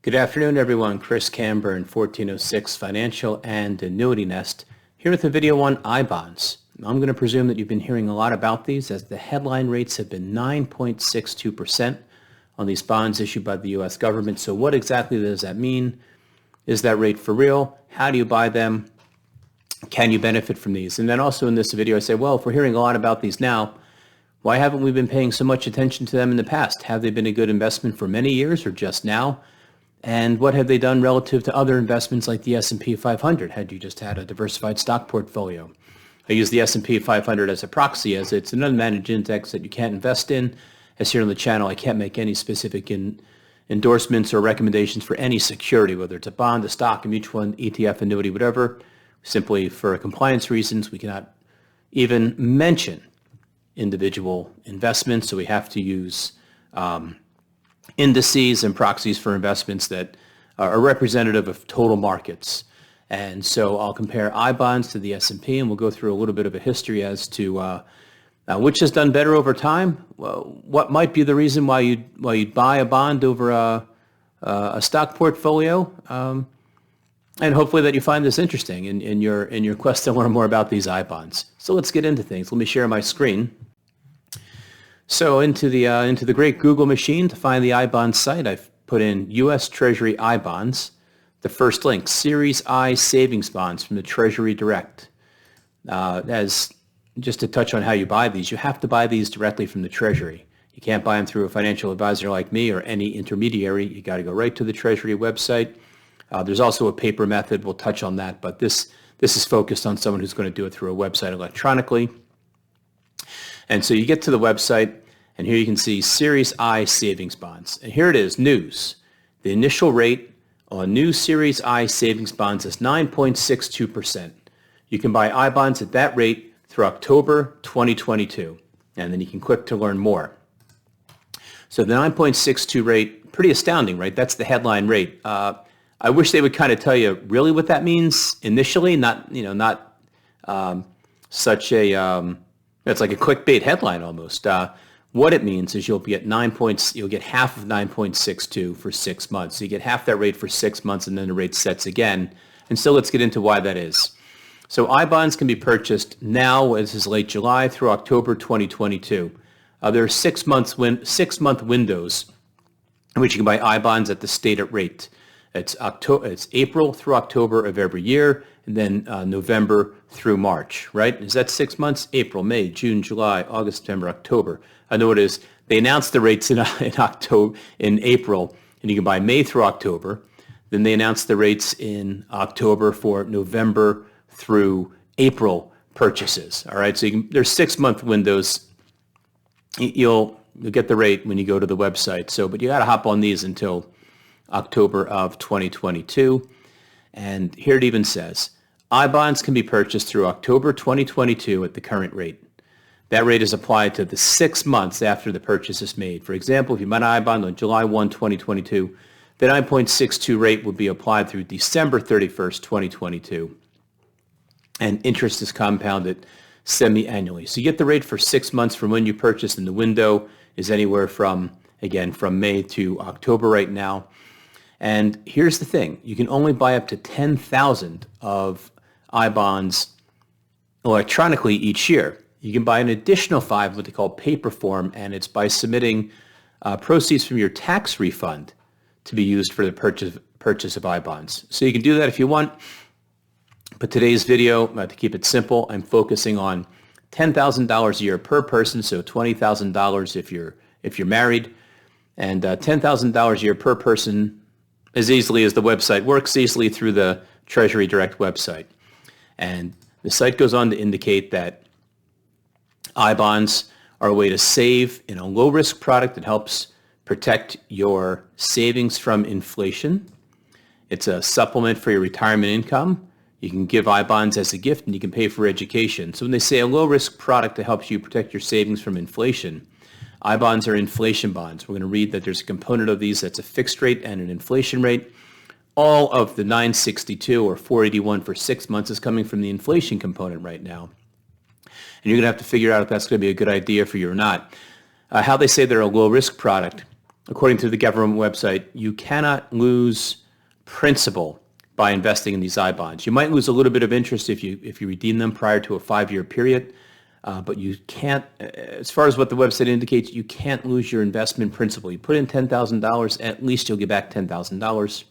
Good afternoon, everyone. Chris Camburn, 1406 Financial and Annuity Nest, here with a video on iBonds. I'm going to presume that you've been hearing a lot about these, as the headline rates have been 9.62% on these bonds issued by the U.S. government. So what exactly does that mean? Is that rate for real? How do you buy them? Can you benefit from these? And then also in this video, I say, well, if we're hearing a lot about these now, why haven't we been paying so much attention to them in the past? Have they been a good investment for many years or just now? And what have they done relative to other investments like the SP 500, had you just had a diversified stock portfolio? I use the S&P 500 as a proxy, as it's an unmanaged index that you can't invest in. As here on the channel, I can't make any specific endorsements or recommendations for any security, whether it's a bond, a stock, a mutual fund, ETF, annuity, whatever. Simply for compliance reasons, we cannot even mention individual investments, so we have to use indices and proxies for investments that are representative of total markets. And so I'll compare iBonds to the S&P, and we'll go through a little bit of a history as to which has done better over time. Well, what might be the reason why you'd buy a bond over a stock portfolio, and hopefully that you find this interesting in your quest to learn more about these iBonds. So let's get into things. Let me share my screen. So into the great Google machine to find the iBonds site, I've put in U.S. Treasury iBonds. The first link, Series I savings bonds from the Treasury Direct. As just to touch on how you buy these, you have to buy these directly from the Treasury. You can't buy them through a financial advisor like me or any intermediary. You got to go right to the Treasury website. There's also a paper method. We'll touch on that, but this is focused on someone who's going to do it through a website electronically. And so you get to the website, and here you can see Series I savings bonds. And here it is, news. The initial rate on new Series I savings bonds is 9.62%. You can buy iBonds at that rate through October 2022. And then you can click to learn more. So the 9.62 rate, pretty astounding, right? That's the headline rate. I wish they would kind of tell you really what that means initially, not such a it's like a clickbait headline almost. What it means is you'll get you'll get half of 9.62 for 6 months. So you get half that rate for 6 months, and then the rate sets again. And so let's get into why that is. So iBonds can be purchased now, as is late July, through October 2022. There are 6 month windows in which you can buy iBonds at the stated rate. It's April through October of every year, and then November through March, right? Is that 6 months? April, May, June, July, August, September, October. I know it is. They announced the rates in April, and you can buy May through October. Then they announced the rates in October for November through April purchases. All right, so there's 6 month windows. You'll get the rate when you go to the website. So, but you got to hop on these until October of 2022. And here it even says, iBonds can be purchased through October 2022 at the current rate. That rate is applied to the 6 months after the purchase is made. For example, if you buy an iBond on July 1, 2022, the 9.62 rate would be applied through December 31st, 2022. And interest is compounded semi-annually. So you get the rate for 6 months from when you purchase, and the window is anywhere from May to October right now. And here's the thing. You can only buy up to 10,000 of iBonds electronically each year. You can buy an additional 5, what they call paper form, and it's by submitting proceeds from your tax refund to be used for the purchase of iBonds. So you can do that if you want. But today's video, to keep it simple, I'm focusing on $10,000 a year per person, so $20,000 if you're married, and $10,000 a year per person, as easily as the website works, easily through the Treasury Direct website. And the site goes on to indicate that iBonds are a way to save in a low-risk product that helps protect your savings from inflation. It's a supplement for your retirement income. You can give iBonds as a gift, and you can pay for education. So when they say a low-risk product that helps you protect your savings from inflation, iBonds are inflation bonds. We're going to read that there's a component of these that's a fixed rate and an inflation rate. All of the 962 or 481 for 6 months is coming from the inflation component right now. And you're going to have to figure out if that's going to be a good idea for you or not. How they say they're a low-risk product according to the government website, you cannot lose principal by investing in these iBonds. You might lose a little bit of interest if you redeem them prior to a 5-year period, but you can't, as far as what the website indicates, you can't lose your investment principal. You put in $10,000, at least you'll get back $10,000.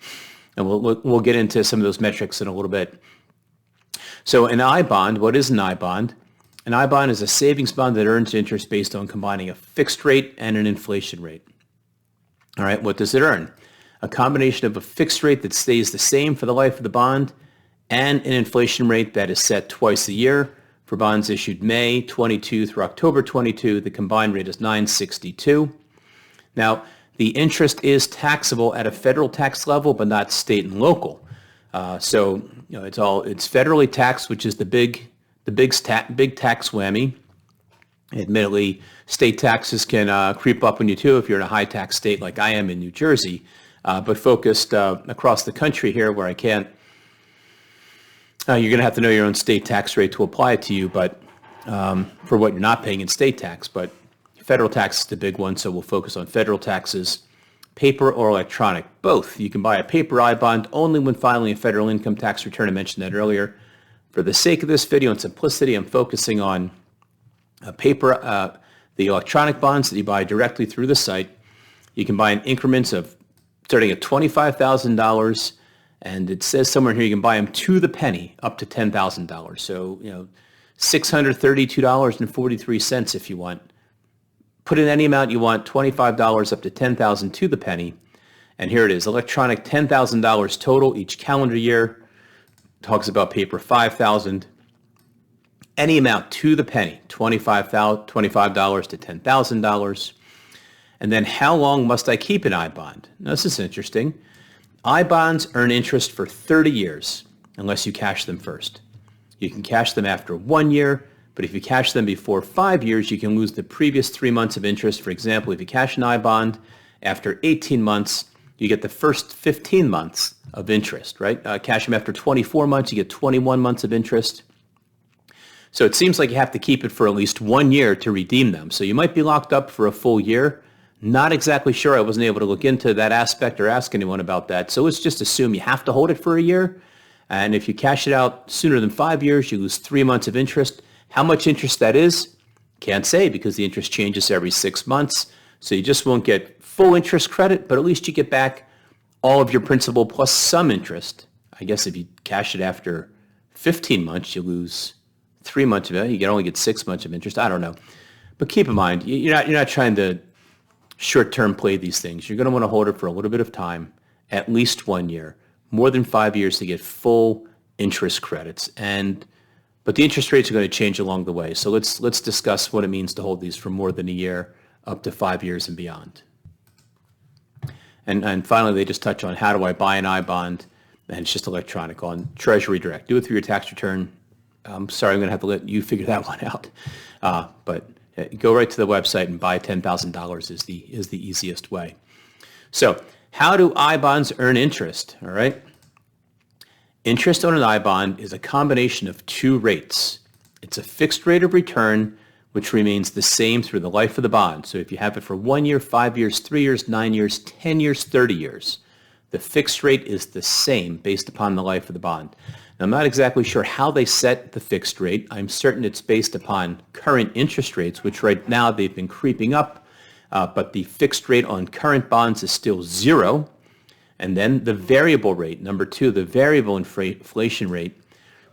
And we'll get into some of those metrics in a little bit. So an iBond, what is an iBond? An iBond is a savings bond that earns interest based on combining a fixed rate and an inflation rate. All right, what does it earn? A combination of a fixed rate that stays the same for the life of the bond and an inflation rate that is set twice a year. For bonds issued May 22 through October 22, the combined rate is 962. Now, the interest is taxable at a federal tax level, but not state and local. So it's federally taxed, which is the big tax whammy. Admittedly, state taxes can creep up on you too if you're in a high tax state like I am in New Jersey. But focused across the country here, where I can't. You're going to have to know your own state tax rate to apply it to you, but for what you're not paying in state tax. But federal tax is the big one, so we'll focus on federal taxes. Paper or electronic, both. You can buy a paper iBond only when filing a federal income tax return. I mentioned that earlier. For the sake of this video and simplicity, I'm focusing on paper, the electronic bonds that you buy directly through the site. You can buy in increments of starting at $25,000, and it says somewhere here you can buy them to the penny up to $10,000. So $632.43 if you want. Put in any amount you want, $25 up to $10,000 to the penny. And here it is, electronic $10,000 total each calendar year. Talks about paper $5,000. Any amount to the penny, $25 to $10,000. And then how long must I keep an iBond? Now, this is interesting. iBonds earn interest for 30 years unless you cash them first. You can cash them after 1 year, but if you cash them before 5 years, you can lose the previous 3 months of interest. For example, if you cash an iBond after 18 months, you get the first 15 months of interest, right? Cash them after 24 months, you get 21 months of interest. So it seems like you have to keep it for at least 1 year to redeem them. So you might be locked up for a full year. Not exactly sure. I wasn't able to look into that aspect or ask anyone about that. So let's just assume you have to hold it for a year. And if you cash it out sooner than 5 years, you lose 3 months of interest. How much interest that is, can't say because the interest changes every 6 months. So you just won't get full interest credit, but at least you get back all of your principal plus some interest. I guess if you cash it after 15 months, you lose 3 months of it. You can only get 6 months of interest. I don't know. But keep in mind, you're not trying to short-term play these things. You're going to want to hold it for a little bit of time, at least 1 year, more than 5 years to get full interest credits. But the interest rates are going to change along the way. So let's discuss what it means to hold these for more than a year, up to 5 years and beyond. And finally, they just touch on how do I buy an iBond, and it's just electronic on Treasury Direct. Do it through your tax return. I'm sorry, I'm going to have to let you figure that one out. But go right to the website and buy $10,000 is the easiest way. So how do iBonds earn interest? All right. Interest on an iBond is a combination of two rates. It's a fixed rate of return, which remains the same through the life of the bond. So if you have it for 1 year, 5 years, 3 years, 9 years, 10 years, 30 years, the fixed rate is the same based upon the life of the bond. Now, I'm not exactly sure how they set the fixed rate. I'm certain it's based upon current interest rates, which right now they've been creeping up, but the fixed rate on current bonds is still 0. And then the variable rate, number 2, the variable inflation rate,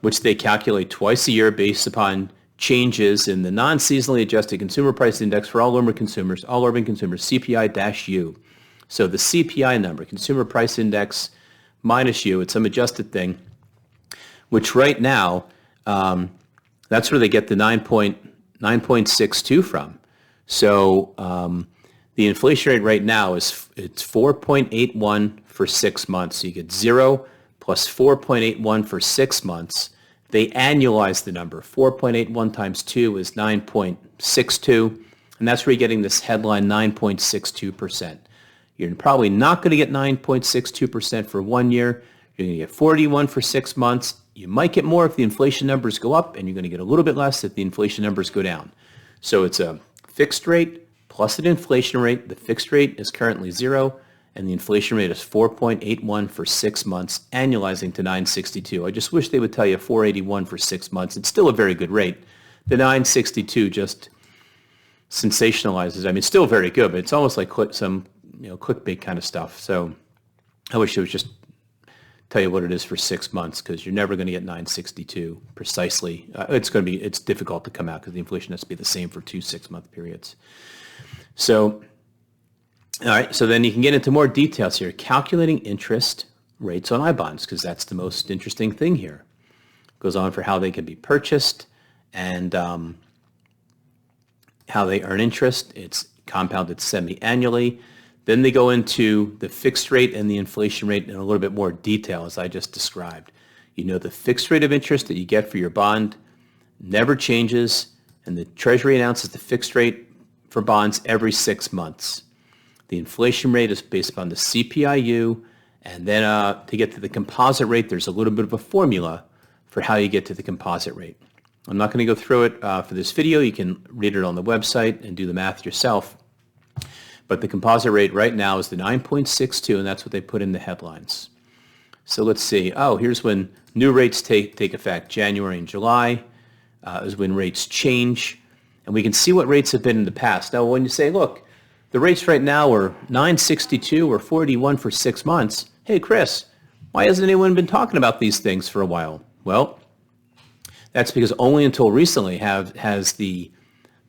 which they calculate twice a year based upon changes in the non-seasonally adjusted consumer price index for all urban consumers, CPI-U. So the CPI number, consumer price index minus U, it's some adjusted thing, which right now, that's where they get the 9.62 from. So the inflation rate right now it's 4.81 for 6 months. So you get 0 plus 4.81 for 6 months. They annualize the number. 4.81 times 2 is 9.62. And that's where you're getting this headline 9.62%. You're probably not going to get 9.62% for 1 year. You're going to get 41 for 6 months. You might get more if the inflation numbers go up, and you're going to get a little bit less if the inflation numbers go down. So it's a fixed rate plus an inflation rate. The fixed rate is currently 0, and the inflation rate is 4.81 for 6 months, annualizing to 962. I just wish they would tell you 481 for 6 months. It's still a very good rate. The 962 just sensationalizes. I mean, it's still very good, but it's almost like some clickbait kind of stuff. So I wish it would just tell you what it is for 6 months, because you're never going to get 962 precisely. It's difficult to come out because the inflation has to be the same for 2 6-month periods. So, all right, so then you can get into more details here. Calculating interest rates on iBonds, because that's the most interesting thing here. It goes on for how they can be purchased and how they earn interest. It's compounded semi-annually. Then they go into the fixed rate and the inflation rate in a little bit more detail, as I just described. You know, the fixed rate of interest that you get for your bond never changes, and the Treasury announces the fixed rate for bonds every 6 months. The inflation rate is based upon the CPIU, and then to get to the composite rate, there's a little bit of a formula for how you get to the composite rate. I'm not going to go through it for this video. You can read it on the website and do the math yourself. But the composite rate right now is the 9.62, and that's what they put in the headlines. So let's see. Oh, here's when new rates take effect. January and July is when rates change. And we can see what rates have been in the past. Now, when you say, look, the rates right now are 9.62 or 4.81 for 6 months. Hey, Chris, why hasn't anyone been talking about these things for a while? Well, that's because only until recently has the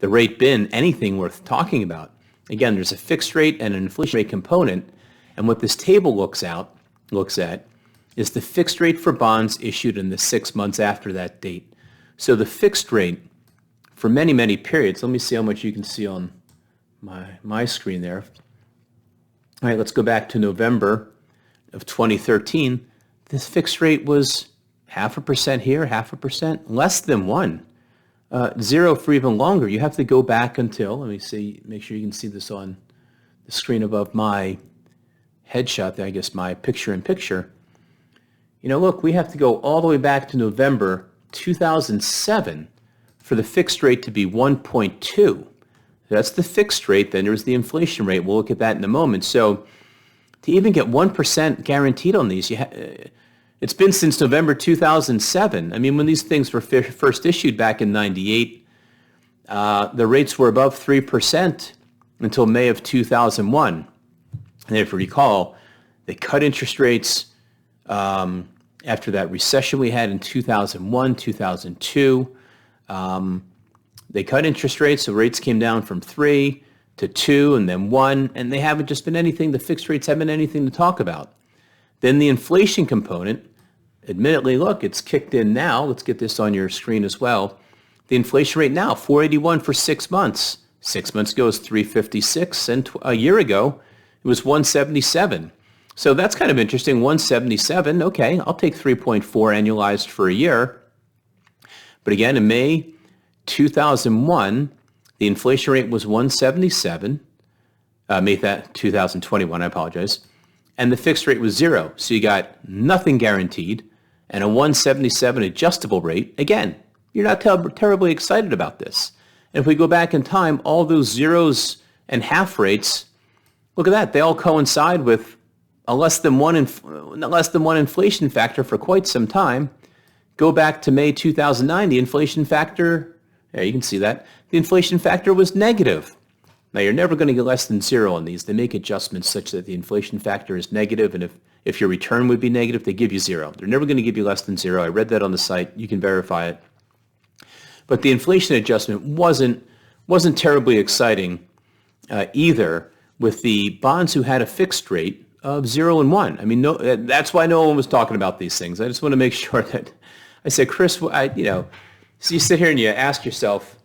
rate been anything worth talking about. Again, there's a fixed rate and an inflation rate component, and what this table looks at is the fixed rate for bonds issued in the 6 months after that date. So the fixed rate for many, many periods, let me see how much you can see on my screen there. All right, let's go back to November of 2013. This fixed rate was 0.5% here, 0.5%, less than 1. 0 for even longer. You have to go back until, let me see, make sure you can see this on the screen above my headshot there, I guess my picture-in-picture. You know, look, we have to go all the way back to November 2007 for the fixed rate to be 1.2. That's the fixed rate. Then there's the inflation rate. We'll look at that in a moment. So to even get 1% guaranteed on these, it's been since November 2007. I mean, when these things were first issued back in 98, the rates were above 3% until May of 2001. And if you recall, they cut interest rates after that recession we had in 2001, 2002. They cut interest rates, so rates came down from 3 to 2 and then 1, and they haven't just been anything, the fixed rates haven't been anything to talk about. Then the inflation component, admittedly, look, it's kicked in now. Let's get this on your screen as well. The inflation rate now, 4.81 for 6 months. 6 months ago was 3.56, and a year ago it was 1.77. So that's kind of interesting, 1.77. Okay, I'll take 3.4 annualized for a year. But again, in May 2001, the inflation rate was 1.77. May 2021, I apologize. And the fixed rate was 0. So you got nothing guaranteed and a 1.77 adjustable rate. Again, you're not terribly excited about this. And if we go back in time, all those zeros and half rates, look at that. They all coincide with a less than one inflation factor for quite some time. Go back to May 2009, the inflation factor, yeah, you can see that. The inflation factor was negative. Now, you're never going to get less than 0 on these. They make adjustments such that the inflation factor is negative, and if your return would be negative, they give you 0. They're never going to give you less than 0. I read that on the site. You can verify it. But the inflation adjustment wasn't terribly exciting either with the bonds who had a fixed rate of 0 and 1. I mean, that's why no one was talking about these things. I just want to make sure that I said, Chris, so you sit here and you ask yourself,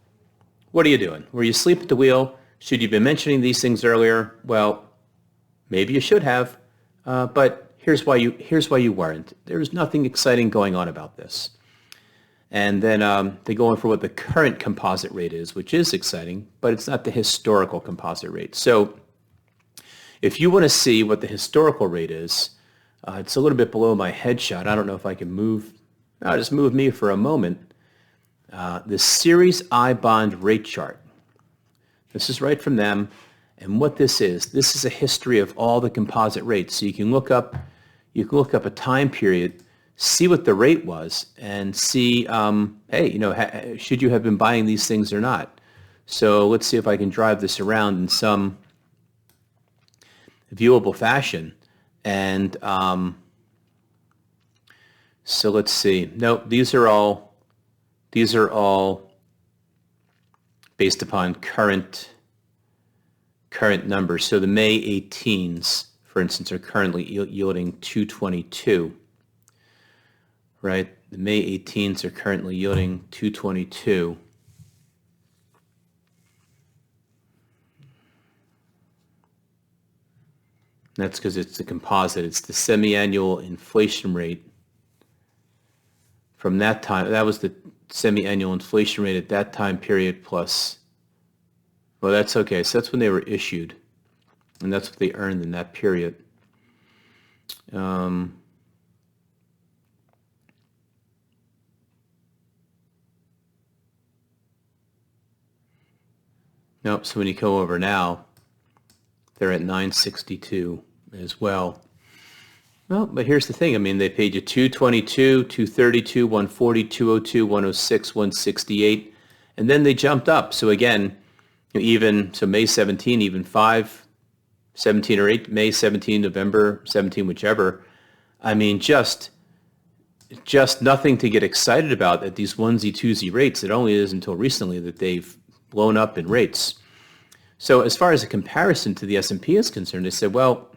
what are you doing? Were you asleep at the wheel? Should you have been mentioning these things earlier? Well, maybe you should have, but here's why you weren't. There's nothing exciting going on about this. And then they go on for what the current composite rate is, which is exciting, but it's not the historical composite rate. So if you want to see what the historical rate is, it's a little bit below my headshot. I don't know if I can move. I'll just move me for a moment. The Series I bond rate chart. This is right from them. And what this is a history of all the composite rates. So you can look up a time period, see what the rate was, and see, hey, should you have been buying these things or not? So let's see if I can drive this around in some viewable fashion. And so let's see. No, these are all based upon current numbers. So the May 18s, for instance, are currently yielding 222, right? The May 18s are currently yielding 222. That's because it's the composite. It's the semi-annual inflation rate from that time. That was the semi-annual inflation rate at that time period plus, well, that's okay. So that's when they were issued, and that's what they earned in that period. Nope, so when you go over now, they're at 962 as well. Well, but here's the thing. I mean, they paid you 222, 232, 140, 202, 106, 168, and then they jumped up. So again, so May 17, even 5, 17 or 8, May 17, November 17, whichever. I mean, just nothing to get excited about at these onesie-twosie rates. It only is until recently that they've blown up in rates. So as far as a comparison to the S&P is concerned, they said, well,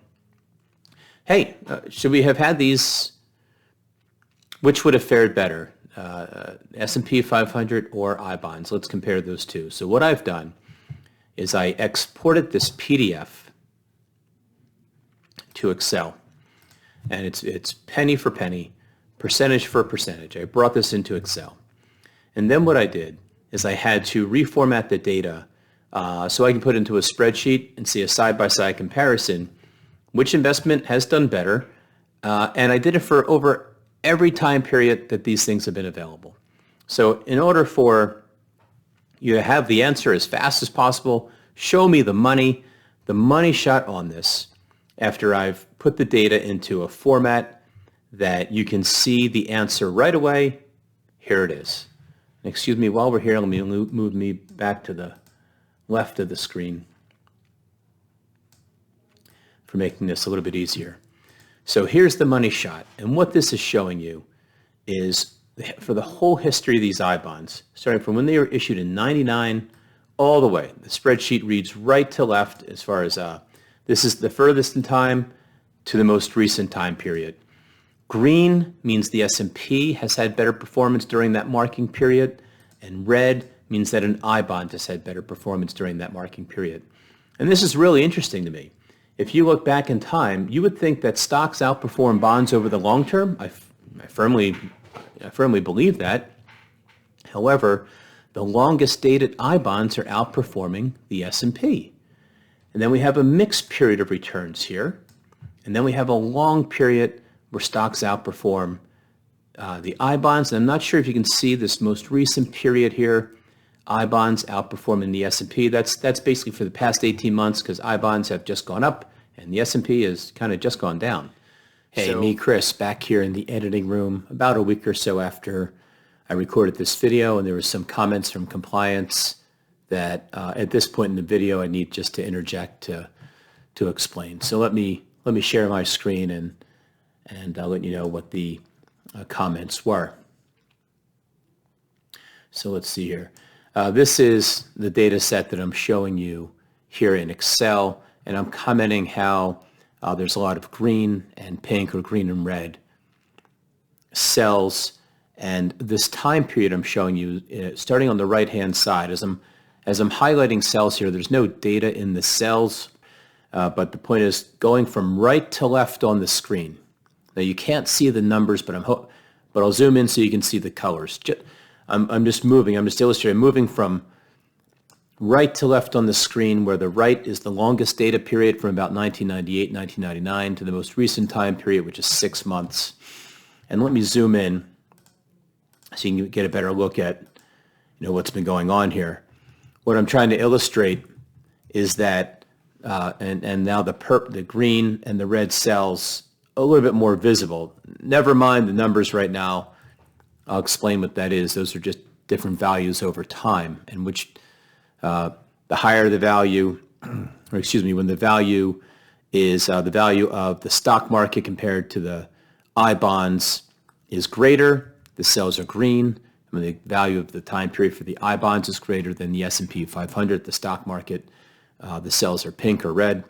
hey, should we have had these? Which would have fared better, S&P 500 or iBonds? Let's compare those two. So what I've done is I exported this PDF to Excel, and it's penny for penny, percentage for percentage. I brought this into Excel. And then what I did is I had to reformat the data so I can put it into a spreadsheet and see a side-by-side comparison, which investment has done better, and I did it for over every time period that these things have been available. So in order for you to have the answer as fast as possible, show me the money shot on this after I've put the data into a format that you can see the answer right away. Here it is. Excuse me, while we're here, let me move me back to the left of the screen for making this a little bit easier. So here's the money shot. And what this is showing you is for the whole history of these iBonds, starting from when they were issued in 99 all the way. The spreadsheet reads right to left as far as this is the furthest in time to the most recent time period. Green means the S&P has had better performance during that marking period, and red means that an iBond has had better performance during that marking period. And this is really interesting to me. If you look back in time, you would think that stocks outperform bonds over the long term. I firmly believe that. However, the longest dated iBonds are outperforming the S&P. And then we have a mixed period of returns here. And then we have a long period where stocks outperform the iBonds. And I'm not sure if you can see this most recent period here. iBonds outperforming the S&P. That's basically for the past 18 months because iBonds have just gone up and the S&P has kind of just gone down. Hey, me, Chris, back here in the editing room about a week or so after I recorded this video, and there was some comments from compliance that at this point in the video I need just to interject to explain. So let me share my screen and I'll let you know what the comments were. So let's see here. This is the data set that I'm showing you here in Excel, and I'm commenting how there's a lot of green and pink or green and red cells, and this time period I'm showing you, starting on the right-hand side, as I'm highlighting cells here, there's no data in the cells, but the point is going from right to left on the screen. Now you can't see the numbers, but I'll zoom in so you can see the colors. I'm just illustrating, moving from right to left on the screen, where the right is the longest data period from about 1998, 1999 to the most recent time period, which is 6 months. And let me zoom in so you can get a better look at what's been going on here. What I'm trying to illustrate is that, and now the green and the red cells a little bit more visible. Never mind the numbers right now. I'll explain what that is. Those are just different values over time, in which the higher the value, or excuse me, when the value is the value of the stock market compared to the iBonds is greater, the cells are green. When the value of the time period for the iBonds is greater than the S&P 500, the stock market, the cells are pink or red.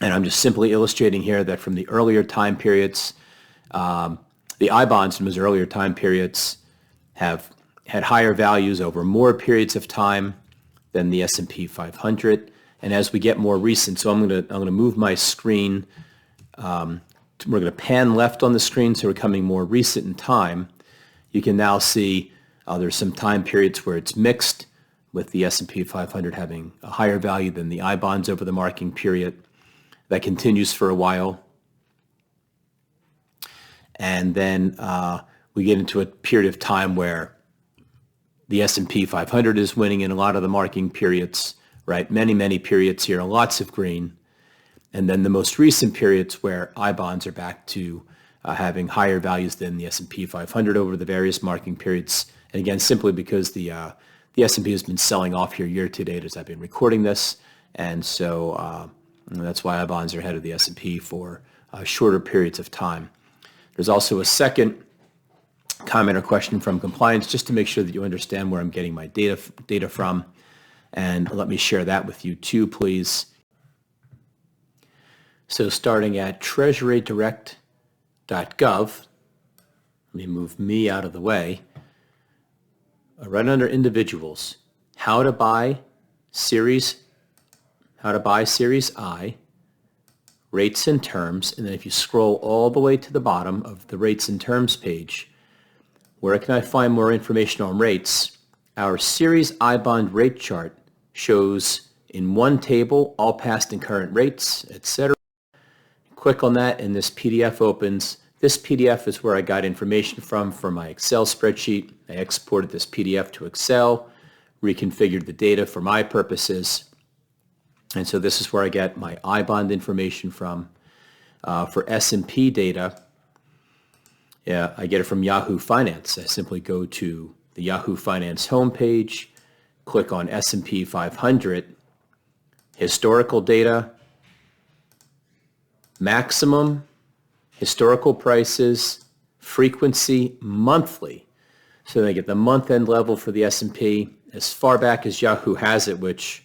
And I'm just simply illustrating here that from the earlier time periods, the iBonds from those earlier time periods have had higher values over more periods of time than the S&P 500. And as we get more recent, so I'm going to move my screen. We're going to pan left on the screen, so we're coming more recent in time. You can now see there's some time periods where it's mixed, with the S&P 500 having a higher value than the iBonds over the marking period. That continues for a while. And then we get into a period of time where the S&P 500 is winning in a lot of the marking periods, right? Many, many periods here, lots of green. And then the most recent periods where iBonds are back to having higher values than the S&P 500 over the various marking periods. And again, simply because the S&P has been selling off here year to date as I've been recording this. And so that's why iBonds are ahead of the S&P for shorter periods of time. There's also a second comment or question from compliance, just to make sure that you understand where I'm getting my data from. And let me share that with you too, please. So starting at treasurydirect.gov, let me move me out of the way. Right under individuals, how to buy Series I, rates and terms, and then if you scroll all the way to the bottom of the rates and terms page, where can I find more information on rates? Our Series I bond rate chart shows in one table all past and current rates, etc. Click on that and this PDF opens. This PDF is where I got information from for my Excel spreadsheet. I exported this PDF to Excel, reconfigured the data for my purposes. And so this is where I get my iBond information from. For S&P data, I get it from Yahoo Finance. I simply go to the Yahoo Finance homepage, click on S&P 500, historical data, maximum, historical prices, frequency, monthly. So they get the month-end level for the S&P as far back as Yahoo has it, which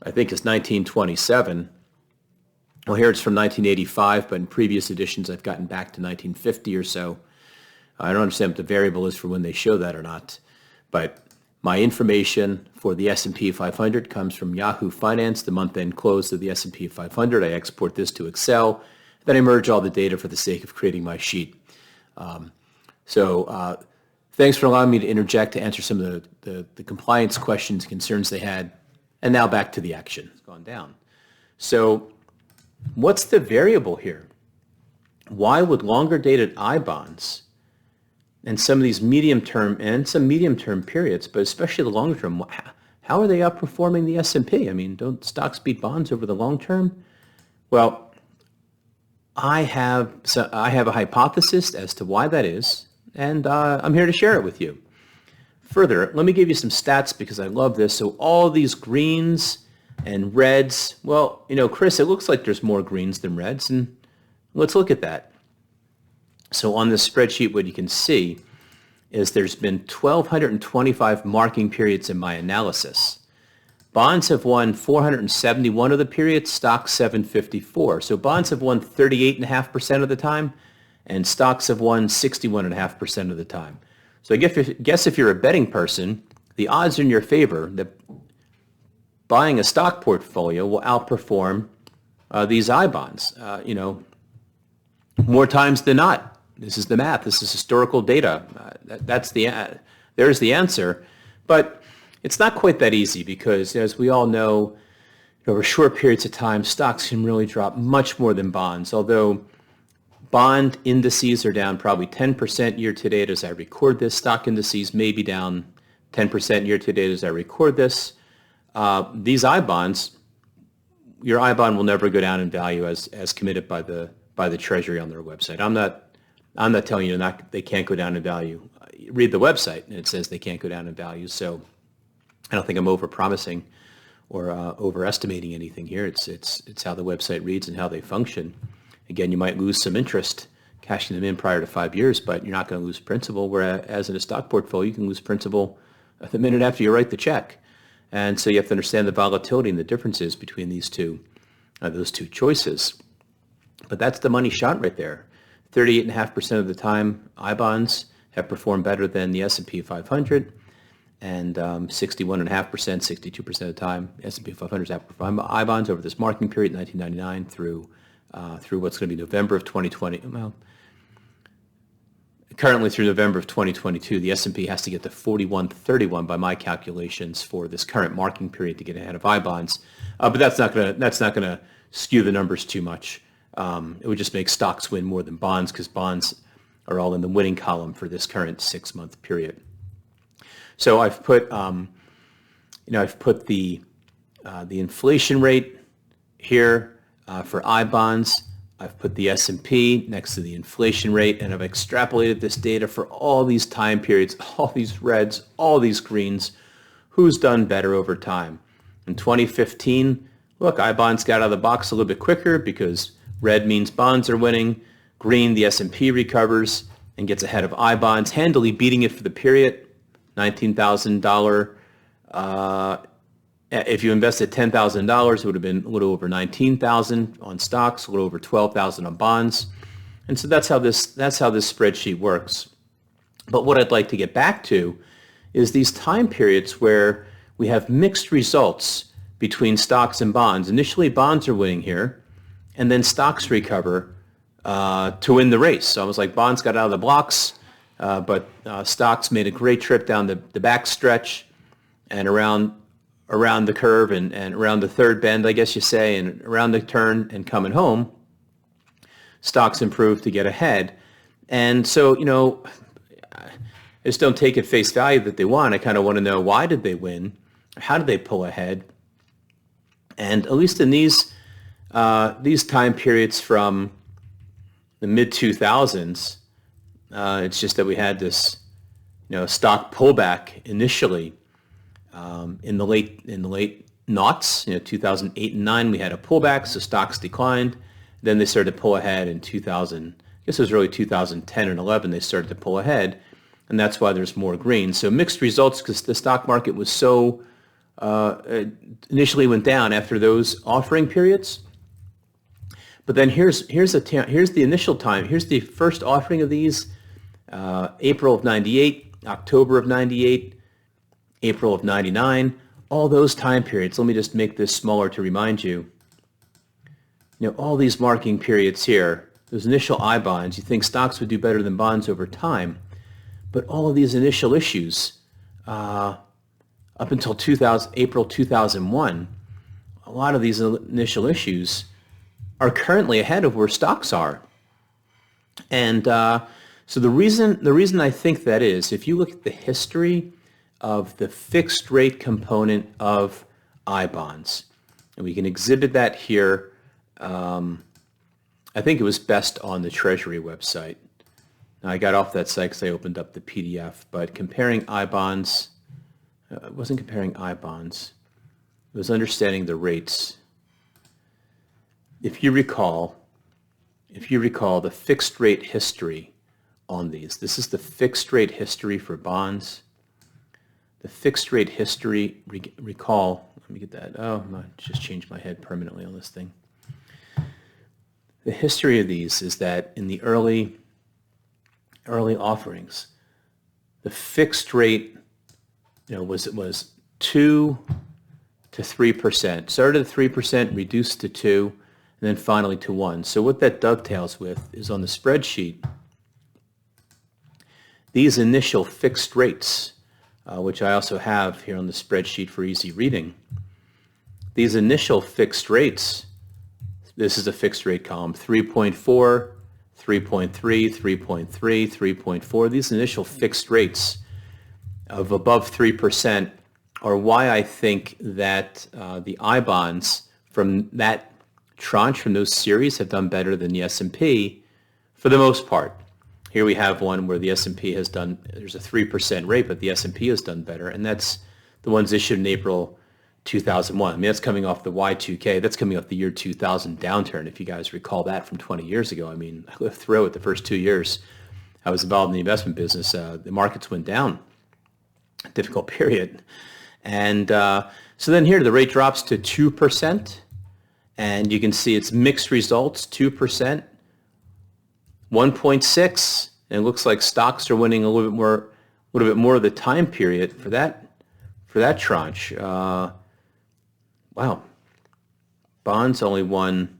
I think is 1927. Well, here it's from 1985, but in previous editions I've gotten back to 1950 or so. I don't understand what the variable is for when they show that or not. But my information for the S&P 500 comes from Yahoo Finance, the month-end close of the S&P 500. I export this to Excel. Then I merge all the data for the sake of creating my sheet. Thanks for allowing me to interject to answer some of the compliance questions, concerns they had. And now back to the action. It's gone down. So what's the variable here? Why would longer dated iBonds and some of these medium-term and some medium-term periods, but especially the longer term, how are they outperforming the S&P? I mean, don't stocks beat bonds over the long term? Well, I have a hypothesis as to why that is, and I'm here to share it with you. Further, let me give you some stats because I love this. So all these greens and reds, well, Chris, it looks like there's more greens than reds, and let's look at that. So on this spreadsheet, what you can see is there's been 1,225 marking periods in my analysis. Bonds have won 471 of the periods, stocks 754. So bonds have won 38.5% of the time, and stocks have won 61.5% of the time. So I guess if you're a betting person, the odds are in your favor that buying a stock portfolio will outperform these iBonds. More times than not. This is the math. This is historical data. There's the answer. But it's not quite that easy because, as we all know, over short periods of time, stocks can really drop much more than bonds. Although bond indices are down probably 10% year to date as I record this. Stock indices may be down 10% year to date as I record this. these iBonds, your iBond will never go down in value as committed by the Treasury on their website. I'm not telling you they can't go down in value. Read the website and it says they can't go down in value. So I don't think I'm overpromising or overestimating anything here. It's how the website reads and how they function. Again, you might lose some interest cashing them in prior to 5 years, but you're not going to lose principal. Whereas in a stock portfolio, you can lose principal the minute after you write the check. And so you have to understand the volatility and the differences between those two choices. But that's the money shot right there. 38.5% of the time, iBonds have performed better than the S&P 500, and 61.5%, 62% of the time, S&P 500 has outperformed iBonds over this marking period, 1999 through what's going to be November of 2020. Well, currently through November of 2022, the S&P has to get to 41.31 by my calculations for this current marking period to get ahead of iBonds. But that's not going to skew the numbers too much. It would just make stocks win more than bonds because bonds are all in the winning column for this current 6-month period. So I've put the inflation rate here for iBonds. I've put the S&P next to the inflation rate, and I've extrapolated this data for all these time periods, all these reds, all these greens. Who's done better over time? In 2015, look, iBonds got out of the box a little bit quicker because red means bonds are winning. Green, the S&P recovers and gets ahead of iBonds, handily beating it for the period. $19,000. If you invested $10,000, it would have been a little over $19,000 on stocks, a little over $12,000 on bonds, and so that's how this spreadsheet works. But what I'd like to get back to is these time periods where we have mixed results between stocks and bonds. Initially, bonds are winning here, and then stocks recover to win the race. So I was like, bonds got out of the blocks. But stocks made a great trip down the back stretch and around the curve and around the third bend, I guess you say, and around the turn and coming home, stocks improved to get ahead. And so, I just don't take at face value that they won. I kind of want to know, why did they win? How did they pull ahead? And at least in these time periods from the mid-2000s, it's just that we had this, stock pullback initially in the late noughts. 2008 and 9, we had a pullback, so stocks declined. Then they started to pull ahead in 2000. I guess it was really 2010 and 11. They started to pull ahead, and that's why there's more green. So mixed results because the stock market was so initially went down after those offering periods. But then here's the initial time. Here's the first offering of these. April of 98, October of 98, April of 99, all those time periods. Let me just make this smaller to remind you. All these marking periods here, those initial iBonds, you think stocks would do better than bonds over time, but all of these initial issues, up until April 2001, a lot of these initial issues are currently ahead of where stocks are. And so the reason I think that is, if you look at the history of the fixed rate component of iBonds, and we can exhibit that here. I think it was best on the Treasury website. Now, I got off that site because I opened up the PDF, but comparing iBonds, it wasn't comparing iBonds, it was understanding the rates. If you recall the fixed rate history on these, this is the fixed rate history for bonds. The fixed rate history, recall, let me get that. Oh, I just changed my head permanently on this thing. The history of these is that in the early offerings, the fixed rate, was 2 to 3%. Started at 3%, reduced to 2, and then finally to 1. So what that dovetails with is on the spreadsheet, these initial fixed rates, which I also have here on the spreadsheet for easy reading. These initial fixed rates, this is a fixed rate column, 3.4, 3.3, 3.3, 3.4. These initial fixed rates of above 3% or why I think that the iBonds from that tranche, from those series, have done better than the S&P for the most part. Here we have one where the S&P has done, there's a 3% rate, but the S&P has done better, and that's the ones issued in April 2001. I mean, that's coming off the Y2K. That's coming off the year 2000 downturn, if you guys recall that from 20 years ago. I mean, I lived through it the first 2 years I was involved in the investment business. The markets went down, difficult period. And so then here the rate drops to 2%, and you can see it's mixed results, 2%, 1.6, and it looks like stocks are winning a little bit more of the time period for that tranche. Wow. Bonds only won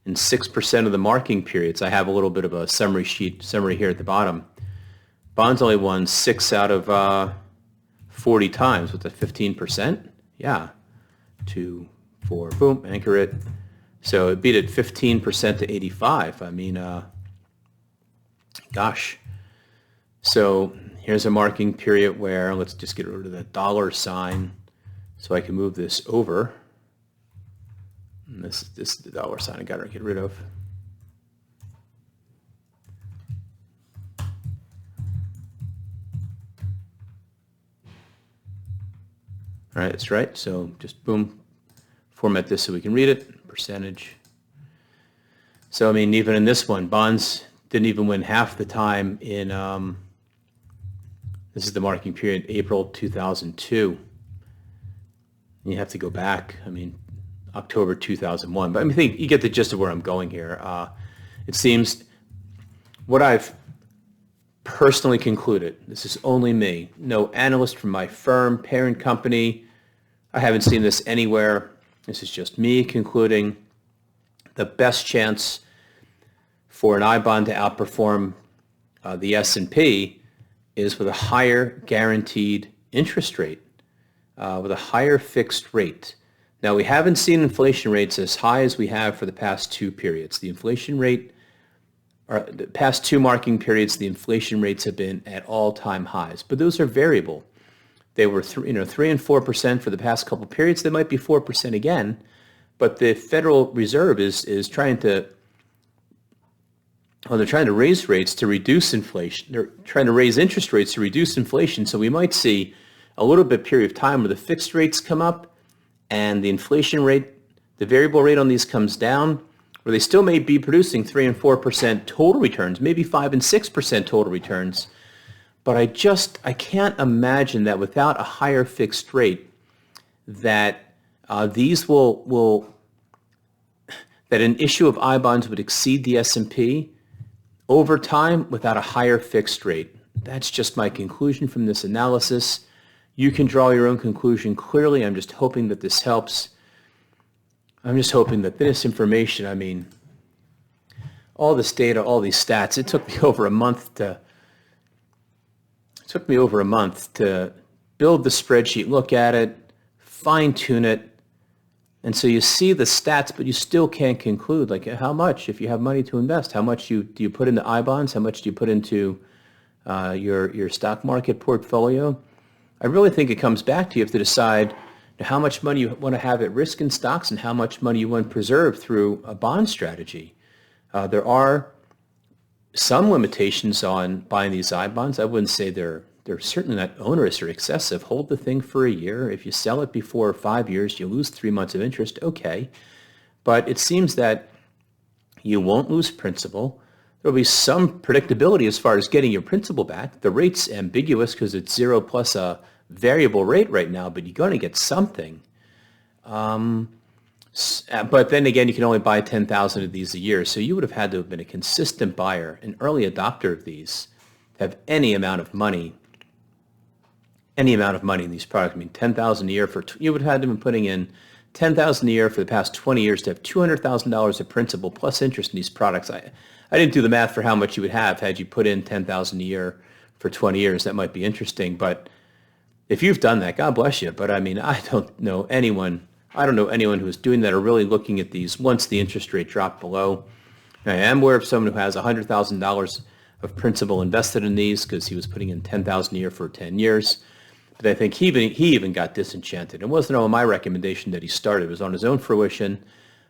in 6% of the marking periods. I have a little bit of a summary here at the bottom. Bonds only won 6 out of 40 times with the 15%. Yeah. 2, 4, boom, anchor it. So it beat it 15% to 85. I mean, gosh. So here's a marking period where, let's just get rid of the dollar sign so I can move this over. And this is the dollar sign I got to get rid of. All right, that's right. So just boom, format this so we can read it, percentage. So I mean, even in this one, bonds didn't even win half the time in, this is the marking period, April 2002. You have to go back, I mean, October 2001. But I think you get the gist of where I'm going here. It seems what I've personally concluded, this is only me, no analyst from my firm, parent company, I haven't seen this anywhere. This is just me concluding the best chance for an iBond to outperform the S&P is with a higher guaranteed interest rate, with a higher fixed rate. Now, we haven't seen inflation rates as high as we have for the past 2 periods. The inflation rate, or the past 2 marking periods, the inflation rates have been at all-time highs, but those are variable. They were 3 and 4% for the past couple periods. They might be 4% again, but the Federal Reserve is trying to, well, they're trying to raise rates to reduce inflation. They're trying to raise interest rates to reduce inflation. So we might see a little bit period of time where the fixed rates come up and the inflation rate, the variable rate on these comes down, where they still may be producing 3 and 4% total returns, maybe 5 and 6% total returns. But I can't imagine that without a higher fixed rate, that these that an issue of iBonds would exceed the S&P over time without a higher fixed rate. That's just my conclusion from this analysis. You can draw your own conclusion clearly. I'm just hoping that this helps. I'm just hoping that this information, I mean, all this data, all these stats, it took me over a month to build the spreadsheet, look at it, fine-tune it. And so you see the stats, but you still can't conclude, like how much, if you have money to invest, how much do you put into iBonds, how much do you put into your stock market portfolio? I really think it comes back to you have to decide how much money you want to have at risk in stocks and how much money you want preserved through a bond strategy. There are some limitations on buying these iBonds. I wouldn't say they're certainly not onerous or excessive. Hold the thing for a year. If you sell it before 5 years, you lose 3 months of interest. Okay. But it seems that you won't lose principal. There'll be some predictability as far as getting your principal back. The rate's ambiguous because it's 0 plus a variable rate right now, but you're going to get something. But then again, you can only buy 10,000 of these a year. So you would have had to have been a consistent buyer, an early adopter of these, have any amount of money in these products. I mean, 10,000 a year you would have had to have been putting in 10,000 a year for the past 20 years to have $200,000 of principal plus interest in these products. I didn't do the math for how much you would have had you put in 10,000 a year for 20 years. That might be interesting, but if you've done that, God bless you. But I mean, I don't know anyone who's doing that or really looking at these once the interest rate dropped below. I am aware of someone who has $100,000 of principal invested in these because he was putting in $10,000 a year for 10 years. But I think he even got disenchanted. It wasn't on my recommendation that he started. It was on his own fruition.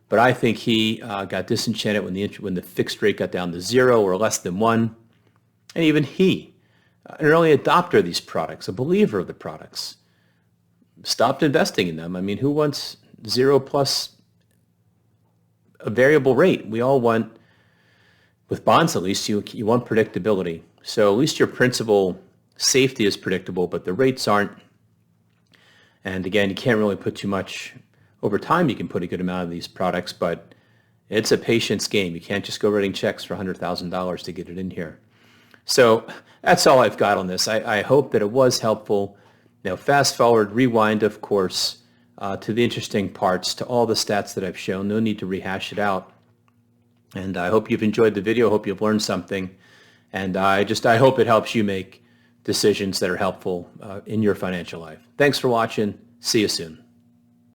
But I think he got disenchanted when the fixed rate got down to 0 or less than 1. And even he, an early adopter of these products, a believer of the products, stopped investing in them. I mean, who wants 0 plus a variable rate? We all want, with bonds at least, you want predictability. So at least your principal safety is predictable, but the rates aren't. And again, you can't really put too much. Over time, you can put a good amount of these products, but it's a patience game. You can't just go writing checks for $100,000 to get it in here. So that's all I've got on this. I hope that it was helpful. Now, fast forward, rewind, of course, to the interesting parts, to all the stats that I've shown. No need to rehash it out. And I hope you've enjoyed the video. I hope you've learned something. And I hope it helps you make decisions that are helpful in your financial life. Thanks for watching. See you soon.